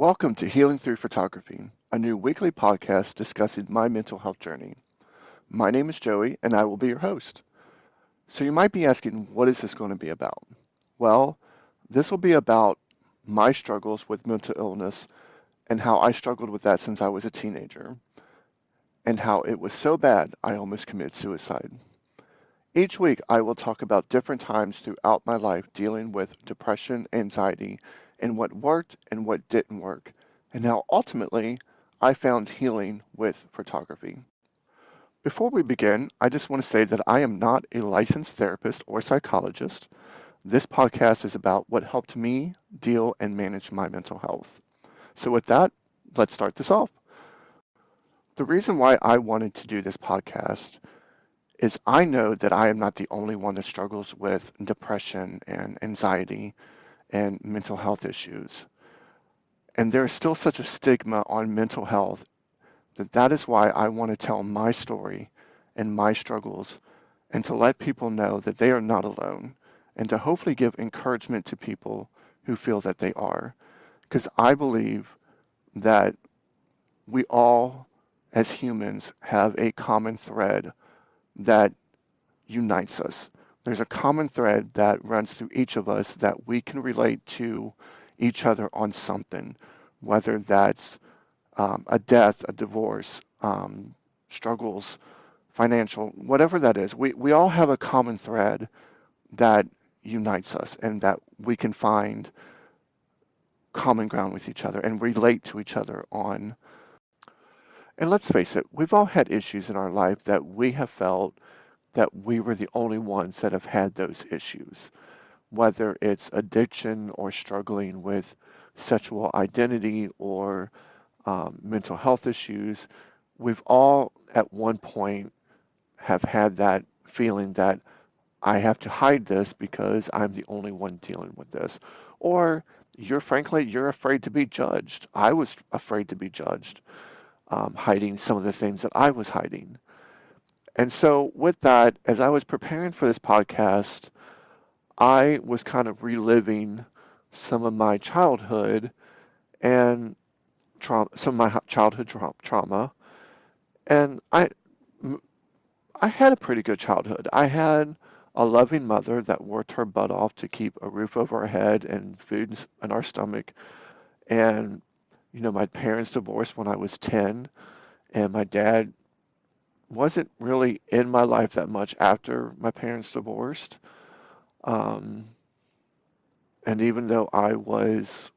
Welcome to Healing Through Photography, a new weekly podcast discussing my mental health journey. My name is Joey, and I will be your host. So you might be asking, what is this going to be about? Well, this will be about my struggles with mental illness and how I struggled with that since I was a teenager, and how it was so bad I almost committed suicide. Each week, I will talk about different times throughout my life dealing with depression, anxiety, and what worked and what didn't work, and how ultimately I found healing with photography. Before we begin, I just want to say that I am not a licensed therapist or psychologist. This podcast is about what helped me deal and manage my mental health. So, with that, let's start this off. The reason why I wanted to do this podcast is I know that I am not the only one that struggles with depression and anxiety and mental health issues. And there is still such a stigma on mental health that is why I want to tell my story and my struggles and to let people know that they are not alone and to hopefully give encouragement to people who feel that they are. Because I believe that we all, as humans, have a common thread that unites us. There's a common thread that runs through each of us that we can relate to each other on something, whether that's a death, a divorce, struggles, financial, whatever that is. We all have a common thread that unites us and that we can find common ground with each other and relate to each other on. And let's face it, we've all had issues in our life that we have felt that we were the only ones that have had those issues, whether it's addiction or struggling with sexual identity or mental health issues. We've all at one point have had that feeling that I have to hide this because I'm the only one dealing with this. Or you're afraid to be judged. I was afraid to be judged, hiding some of the things that I was hiding. And so, with that, as I was preparing for this podcast, I was kind of reliving some of my childhood and some of my childhood trauma. And I had a pretty good childhood. I had a loving mother that worked her butt off to keep a roof over our head and food in our stomach. And, my parents divorced when I was 10, and my dad wasn't really in my life that much after my parents divorced. Um, and even though I was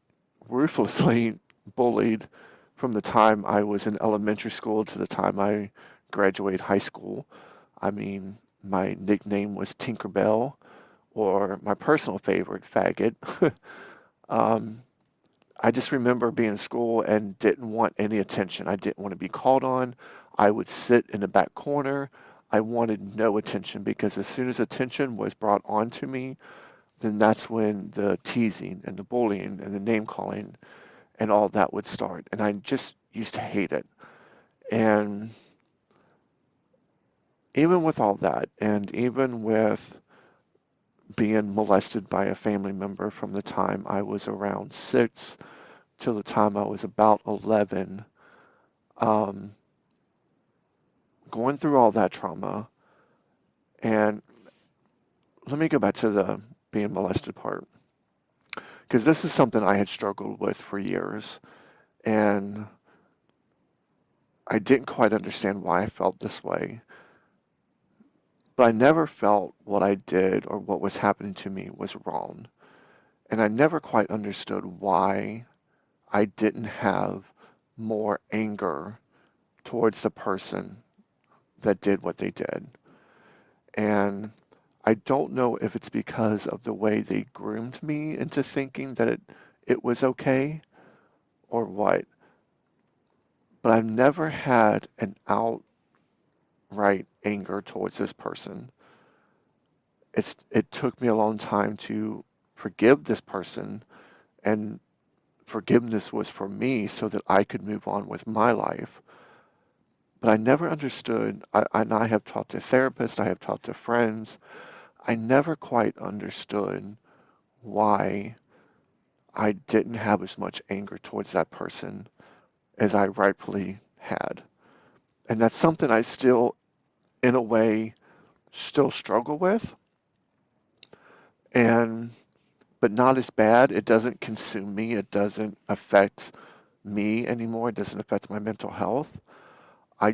ruthlessly bullied from the time I was in elementary school to the time I graduated high school, I mean, my nickname was Tinkerbell, or my personal favorite, Faggot. um, I just remember being in school and didn't want any attention. I didn't want to be called on. I would sit in the back corner. I wanted no attention because as soon as attention was brought on to me, then that's when the teasing and the bullying and the name calling and all that would start. And I just used to hate it. And even with all that, and even with being molested by a family member from the time I was around 6 till the time I was about 11, um, going through all that trauma. And let me go back to the being molested part, because this is something I had struggled with for years. And I didn't quite understand why I felt this way. But I never felt what I did or what was happening to me was wrong. And I never quite understood why I didn't have more anger towards the person that did what they did. And I don't know if it's because of the way they groomed me into thinking that it was okay or what, but I've never had an outright anger towards this person. It took me a long time to forgive this person, and forgiveness was for me so that I could move on with my life. But I never understood, and I have talked to therapists, I have talked to friends, I never quite understood why I didn't have as much anger towards that person as I rightfully had. And that's something I still, in a way, still struggle with. And but not as bad. It doesn't consume me. It doesn't affect me anymore. It doesn't affect my mental health. I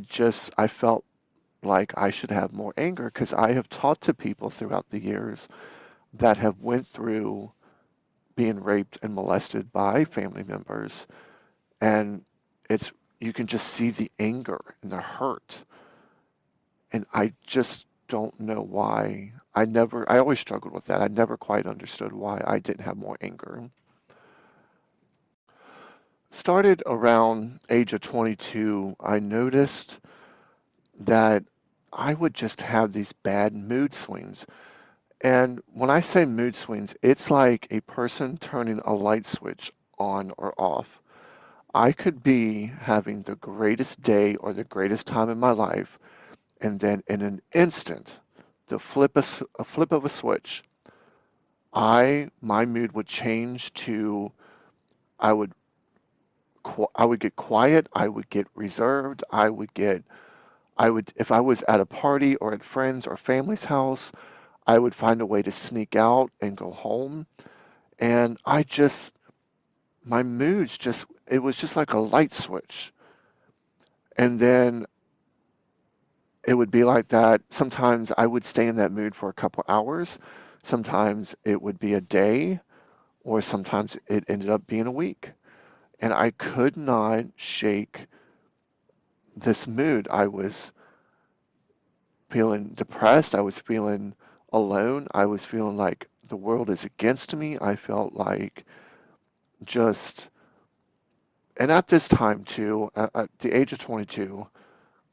felt like I should have more anger because I have talked to people throughout the years that have went through being raped and molested by family members, and it's you can just see the anger and the hurt, and I just don't know why. I always struggled with that. I never quite understood why I didn't have more anger. Started around age of 22, I noticed that I would just have these bad mood swings. And when I say mood swings, it's like a person turning a light switch on or off. I could be having the greatest day or the greatest time in my life, and then in an instant, a flip of a switch, my mood would change to I would I would get quiet, I would get reserved, I would if I was at a party or at friends or family's house, I would find a way to sneak out and go home. And my moods just, it was just like a light switch. And then it would be like that. Sometimes I would stay in that mood for a couple hours. Sometimes it would be a day, or sometimes it ended up being a week. And I could not shake this mood. I was feeling depressed. I was feeling alone. I was feeling like the world is against me. I felt like just, and at this time too, at the age of 22,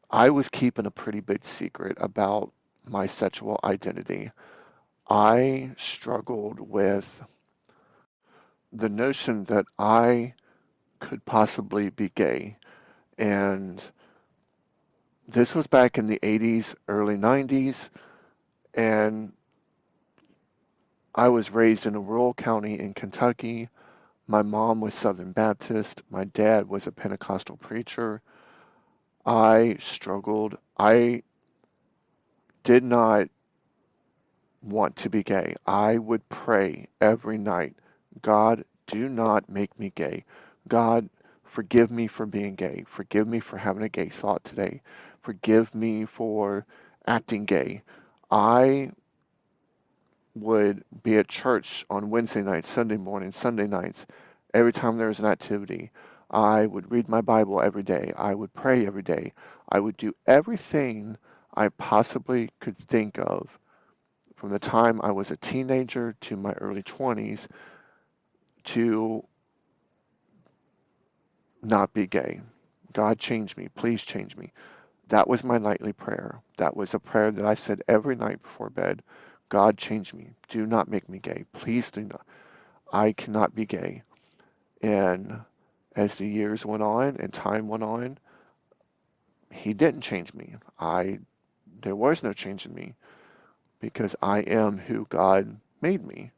I was keeping a pretty big secret about my sexual identity. I struggled with the notion that I could possibly be gay. And this was back in the 80s, early 90s, and I was raised in a rural county in Kentucky. My mom was Southern Baptist. My dad was a Pentecostal preacher. I struggled. I did not want to be gay. I would pray every night, God, do not make me gay. God, forgive me for being gay. Forgive me for having a gay thought today. Forgive me for acting gay. I would be at church on Wednesday nights, Sunday mornings, Sunday nights, every time there was an activity. I would read my Bible every day. I would pray every day. I would do everything I possibly could think of from the time I was a teenager to my early 20s to not be gay. God, change me. Please change me. That was my nightly prayer. That was a prayer that I said every night before bed. God, change me. Do not make me gay. Please do not. I cannot be gay. And as the years went on and time went on, he didn't change me. There was no change in me because I am who God made me.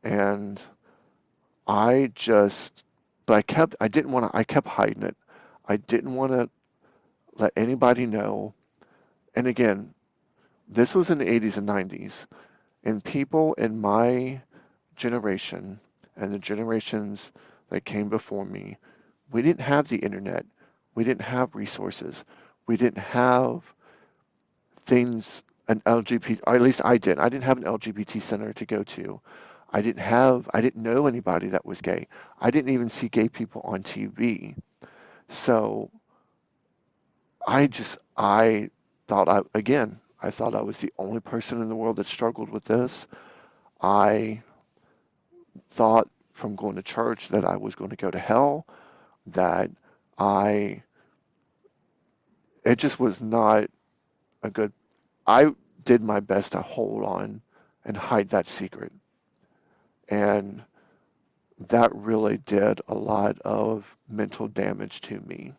And I just, but I didn't want to, I kept hiding it. I didn't want to let anybody know. And again, this was in the 80s and 90s, and people in my generation and the generations that came before me, we didn't have the internet. We didn't have resources. We didn't have things, an LGBT, or at least I did. I didn't have an LGBT center to go to. I didn't know anybody that was gay. I didn't even see gay people on TV. So I thought I thought I was the only person in the world that struggled with this. I thought from going to church that I was going to go to hell, that I, it just was not a good, I did my best to hold on and hide that secret. And that really did a lot of mental damage to me.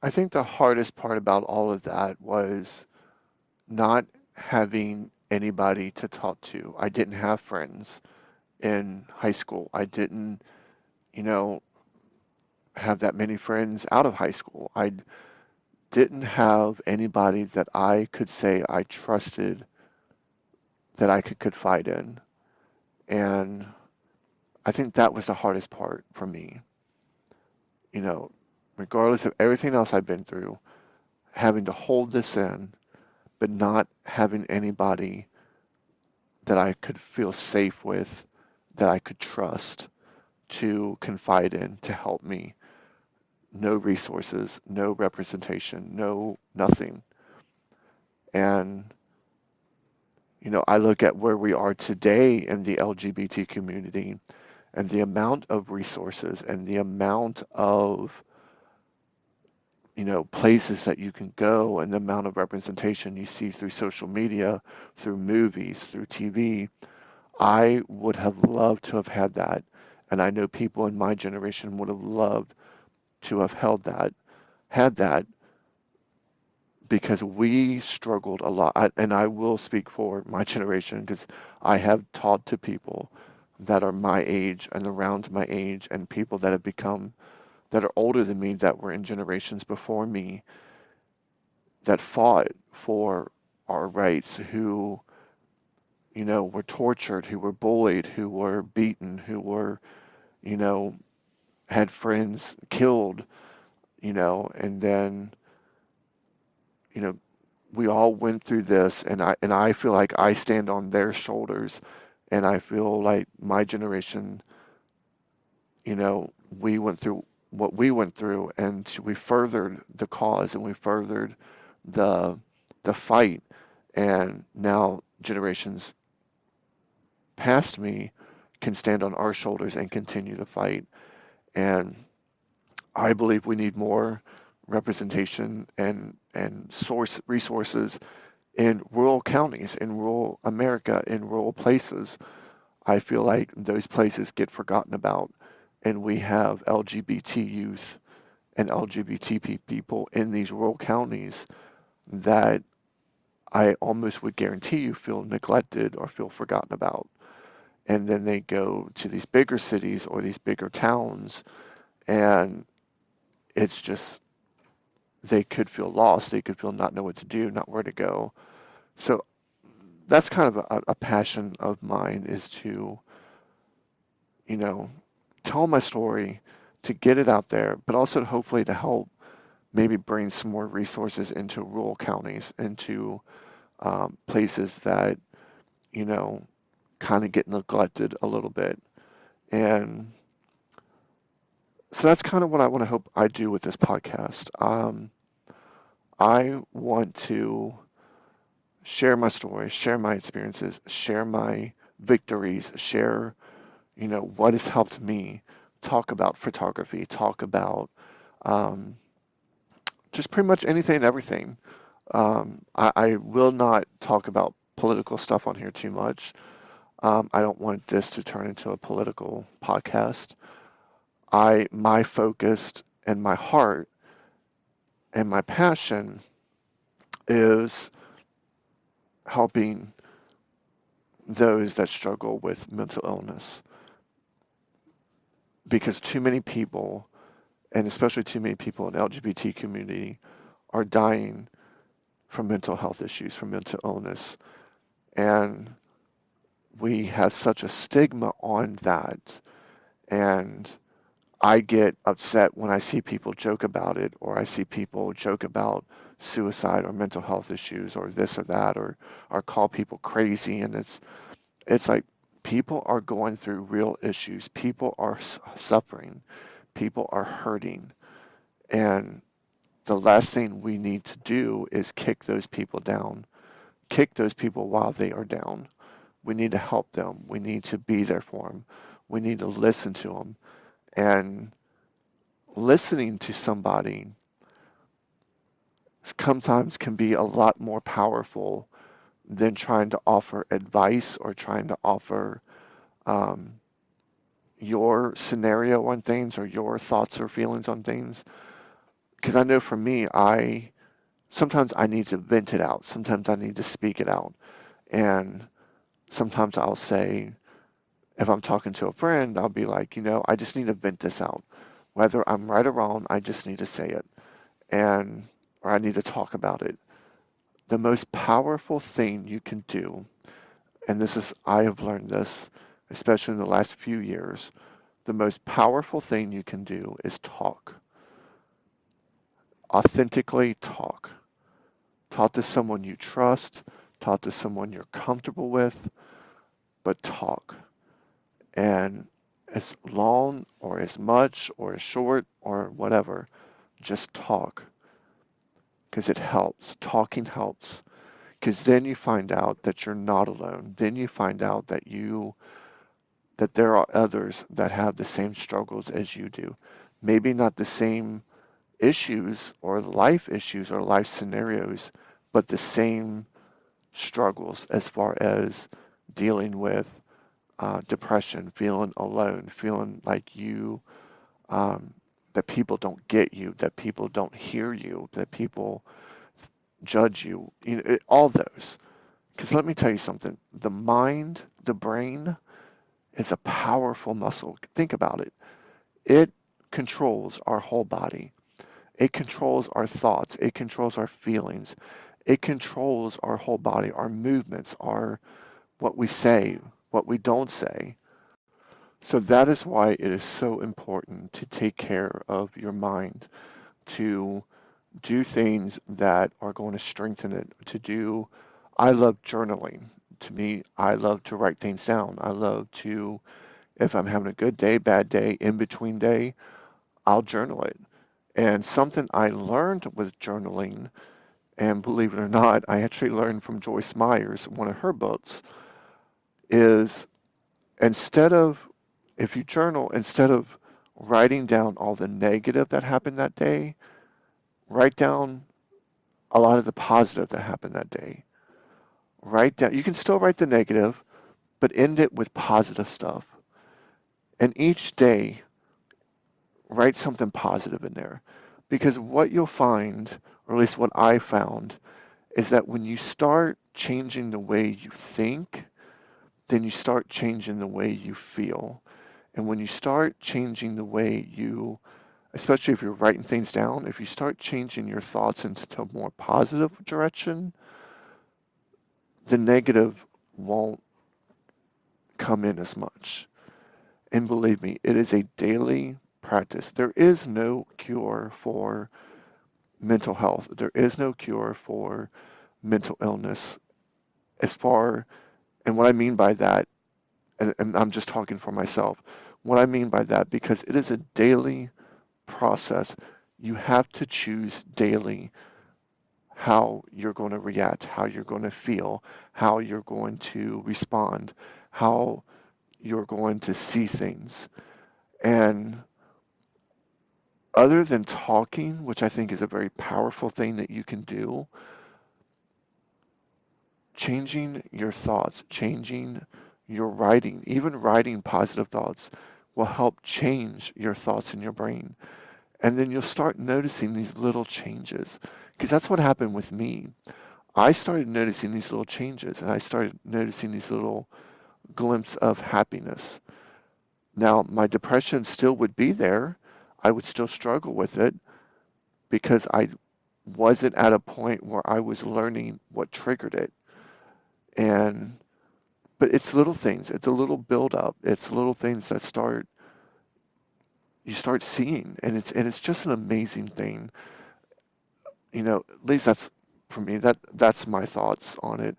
I think the hardest part about all of that was not having anybody to talk to. I didn't have friends in high school. I didn't, you know, have that many friends out of high school. I didn't have anybody that I could say I trusted that I could confide in. And I think that was the hardest part for me. You know, regardless of everything else I've been through, having to hold this in, but not having anybody that I could feel safe with, that I could trust to confide in to help me. No resources, no representation, no nothing. And I look at where we are today in the LGBT community and the amount of resources and the amount of, places that you can go and the amount of representation you see through social media, through movies, through TV. I would have loved to have had that. And I know people in my generation would have loved to have had that, because we struggled a lot. And I will speak for my generation because I have taught to people that are my age and around my age, and people that have become, that are older than me, that were in generations before me, that fought for our rights, who, were tortured, who were bullied, who were beaten, who were, you know, had friends killed, and then, you know, we all went through this, and I feel like I stand on their shoulders, and I feel like my generation, we went through what we went through, and we furthered the cause, and we furthered the the fight, and now generations past me can stand on our shoulders and continue to fight. And I believe we need more representation and source resources in rural counties, in rural America, in rural places. I feel like those places get forgotten about, and we have LGBT youth and LGBT people in these rural counties that I almost would guarantee you feel neglected or feel forgotten about. And then they go to these bigger cities or these bigger towns, and it's just, they could feel lost. They could feel not know what to do, not where to go. So that's kind of a passion of mine, is to, you know, tell my story, to get it out there, but also to hopefully to help maybe bring some more resources into rural counties, into places that, you know, kind of get neglected a little bit. And so that's kind of what I want to hope I do with this podcast. I want to share my story, share my experiences, share my victories, share, what has helped me, talk about photography, talk about um, just pretty much anything and everything. I will not talk about political stuff on here too much. I don't want this to turn into a political podcast. My focus and my heart and my passion is helping those that struggle with mental illness, because too many people, and especially too many people in the LGBT community, are dying from mental health issues, from mental illness. And we have such a stigma on that. And I get upset when I see people joke about it, or I see people joke about suicide or mental health issues or this or that, or call people crazy. And it's like, people are going through real issues. People are suffering. People are hurting. And the last thing we need to do is kick those people down, kick those people while they are down. We need to help them. We need to be there for them. We need to listen to them. And listening to somebody sometimes can be a lot more powerful than trying to offer advice or trying to offer um, your scenario on things or your thoughts or feelings on things. Because I know for me, sometimes I need to vent it out. Sometimes I need to speak it out. And sometimes I'll say, If I'm talking to a friend, I'll be like, I just need to vent this out. Whether I'm right or wrong, I just need to say it and or I need to talk about it. The most powerful thing you can do, and I have learned this, especially in the last few years, the most powerful thing you can do is talk. Authentically talk. Talk to someone you trust, talk to someone you're comfortable with, but talk. And as long or as much or as short or whatever, just talk because it helps. Talking helps because then you find out that you're not alone. Then you find out that there are others that have the same struggles as you do. Maybe not the same issues or life issues or life scenarios, but the same struggles as far as dealing with depression, feeling alone, feeling like um, that people don't get you, that people don't hear you, that people judge you, all those. Because let me tell you something, the mind, the brain is a powerful muscle. Think about it. It controls our whole body. It controls our thoughts. It controls our feelings. It controls our whole body, our movements, our what we say, what we don't say. So that is why it is so important to take care of your mind, to do things that are going to strengthen it, to do. I love journaling. To me, I love to write things down. I love to, if I'm having a good day, bad day, in between day, I'll journal it. And something I learned with journaling, and believe it or not, I actually learned from Joyce Myers, one of her books, is instead of, if you journal, instead of writing down all the negative that happened that day, write down a lot of the positive that happened that day. Write down, you can still write the negative, but end it with positive stuff. And each day, write something positive in there. Because what you'll find, or at least what I found, is that when you start changing the way you think, then you start changing the way you feel. And when you start changing the way you, especially if you're writing things down, if you start changing your thoughts into a more positive direction, the negative won't come in as much. And believe me, it is a daily practice. There is no cure for mental health. There is no cure for mental illness. As far, and what I mean by that, and I'm just talking for myself, what I mean by that, because it is a daily process, you have to choose daily how you're going to react, how you're going to feel, how you're going to respond, how you're going to see things. And other than talking, which I think is a very powerful thing that you can do, changing your thoughts, changing your writing, even writing positive thoughts will help change your thoughts in your brain. And then you'll start noticing these little changes. Because that's what happened with me. I started noticing these little changes and I started noticing these little glimpses of happiness. Now, my depression still would be there. I would still struggle with it because I wasn't at a point where I was learning what triggered it. And but it's little things. It's a little build up. It's little things that you start seeing, and it's just an amazing thing. At least that's for me. That's my thoughts on it.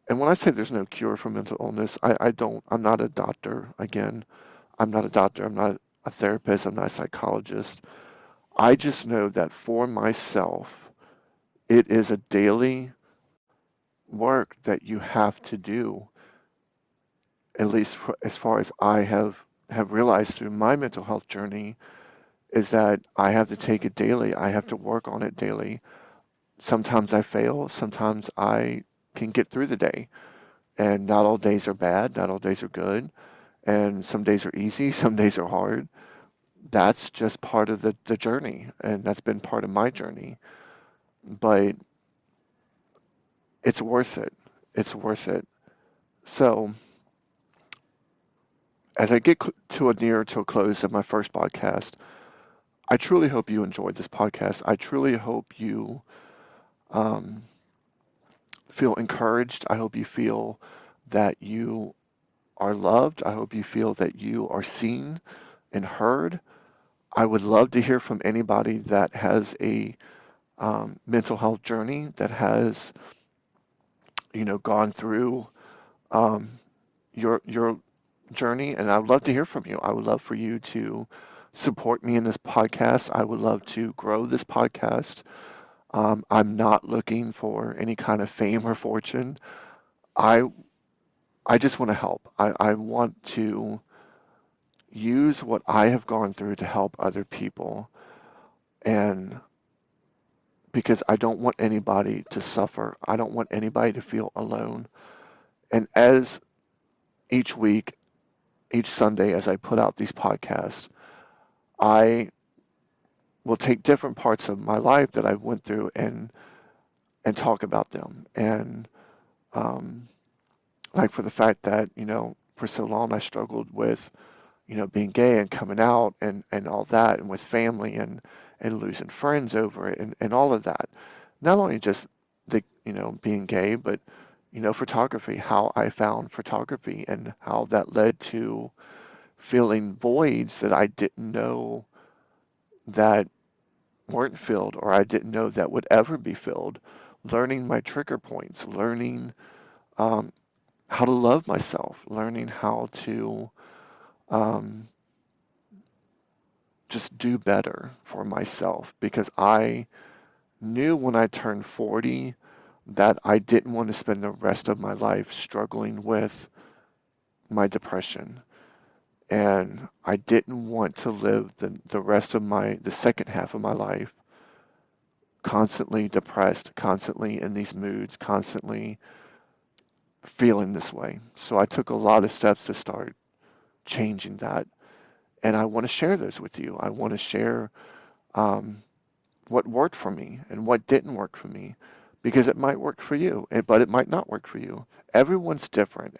And when I say there's no cure for mental illness, I don't. I'm not a doctor. Again, I'm not a doctor. I'm not a therapist. I'm not a psychologist. I just know that for myself, it is a daily work that you have to do, at least as far as I have realized through my mental health journey, is that I have to take it daily. I have to work on it daily. Sometimes I fail. Sometimes I can get through the day. And not all days are bad. Not all days are good. And some days are easy. Some days are hard. That's just part of the journey. And that's been part of my journey. But it's worth it. It's worth it. So as I get nearer to a close of my first podcast, I truly hope you enjoyed this podcast. I truly hope you um, feel encouraged. I hope you feel that you are loved. I hope you feel that you are seen and heard. I would love to hear from anybody that has a mental health journey, that has, gone through um, your journey, and I would love to hear from you. I would love for you to support me in this podcast. I would love to grow this podcast. I'm not looking for any kind of fame or fortune. I I just want to help. I want to use what I have gone through to help other people, and because I don't want anybody to suffer. I don't want anybody to feel alone. And as each week, each Sunday, as I put out these podcasts, I will take different parts of my life that I went through and talk about them. And um, like for the fact that, for so long I struggled with, being gay and coming out and all that, and with family and losing friends over it and all of that. Not only just the, being gay, but, photography, how I found photography and how that led to filling voids that I didn't know that weren't filled, or I didn't know that would ever be filled. Learning my trigger points, learning um, how to love myself, learning how to um, just do better for myself, because I knew when I turned 40 that I didn't want to spend the rest of my life struggling with my depression. And I didn't want to live the rest of the second half of my life constantly depressed, constantly in these moods, constantly feeling this way. So I took a lot of steps to start changing that. And I want to share those with you. I want to share um, what worked for me and what didn't work for me, because it might work for you, but it might not work for you. Everyone's different.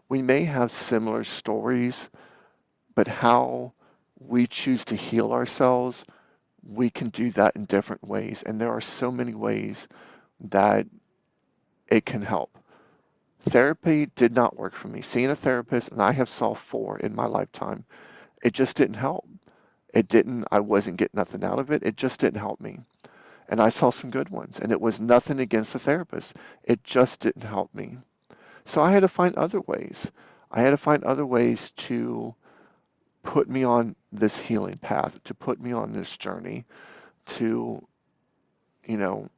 We may have similar stories, but how we choose to heal ourselves, we can do that in different ways. And there are so many ways that it can help. Therapy did not work for me. Seeing a therapist, and I have saw 4 in my lifetime, it just didn't help. I wasn't getting nothing out of it. It just didn't help me. And I saw some good ones, and it was nothing against the therapist. It just didn't help me. So I had to find other ways. I had to find other ways to put me on this healing path, to put me on this journey, to, you know,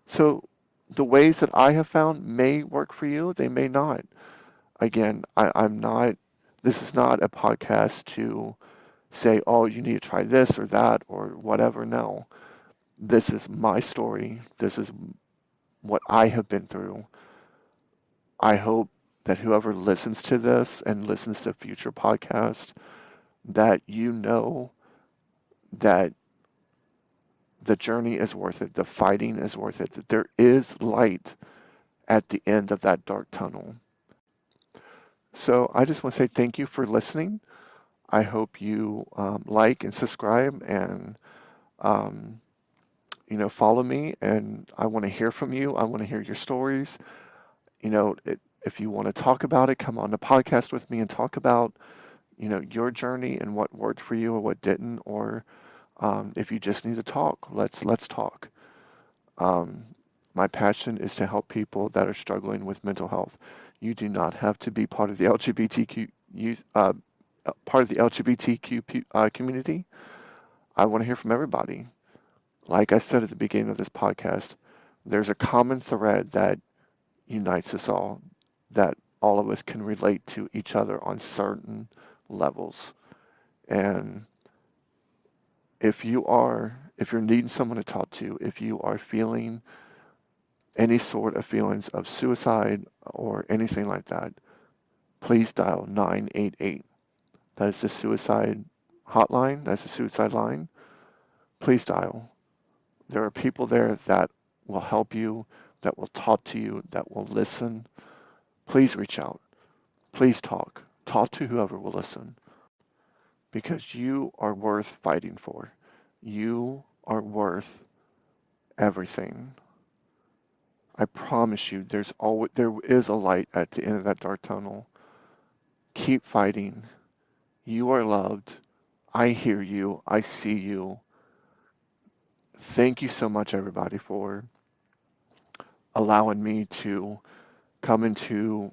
so the ways that I have found may work for you, they may not. Again, I'm not, this is not a podcast to say, oh, you need to try this or that or whatever. No, this is my story. This is what I have been through. I hope that whoever listens to this and listens to future podcasts, that you know that the journey is worth it, the fighting is worth it, that there is light at the end of that dark tunnel. So I just want to say thank you for listening. I hope you like and subscribe and um, follow me. And I want to hear from you. I want to hear your stories. If you want to talk about it, come on the podcast with me and talk about your journey and what worked for you or what didn't. Or if you just need to talk, let's talk. Um, my passion is to help people that are struggling with mental health. You do not have to be part of the LGBTQ community. I want to hear from everybody. Like I said at the beginning of this podcast, there's a common thread that unites us all, that all of us can relate to each other on certain levels. And if you're needing someone to talk to, if you are feeling any sort of feelings of suicide or anything like that, please dial 988. That is the suicide hotline. That's the suicide line. Please dial. There are people there that will help you, that will talk to you, that will listen. Please reach out. Please talk. talk to whoever will listen, because you are worth fighting for. You are worth everything. I promise you, there is a light at the end of that dark tunnel. Keep fighting. You are loved. I hear you. I see you. Thank you so much, everybody, for allowing me to come into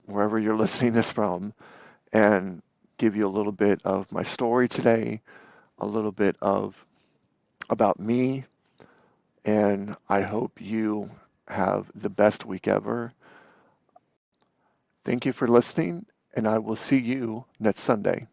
wherever you're listening this from and give you a little bit of my story today, a little bit of about me, and I hope you have the best week ever. Thank you for listening, and I will see you next Sunday.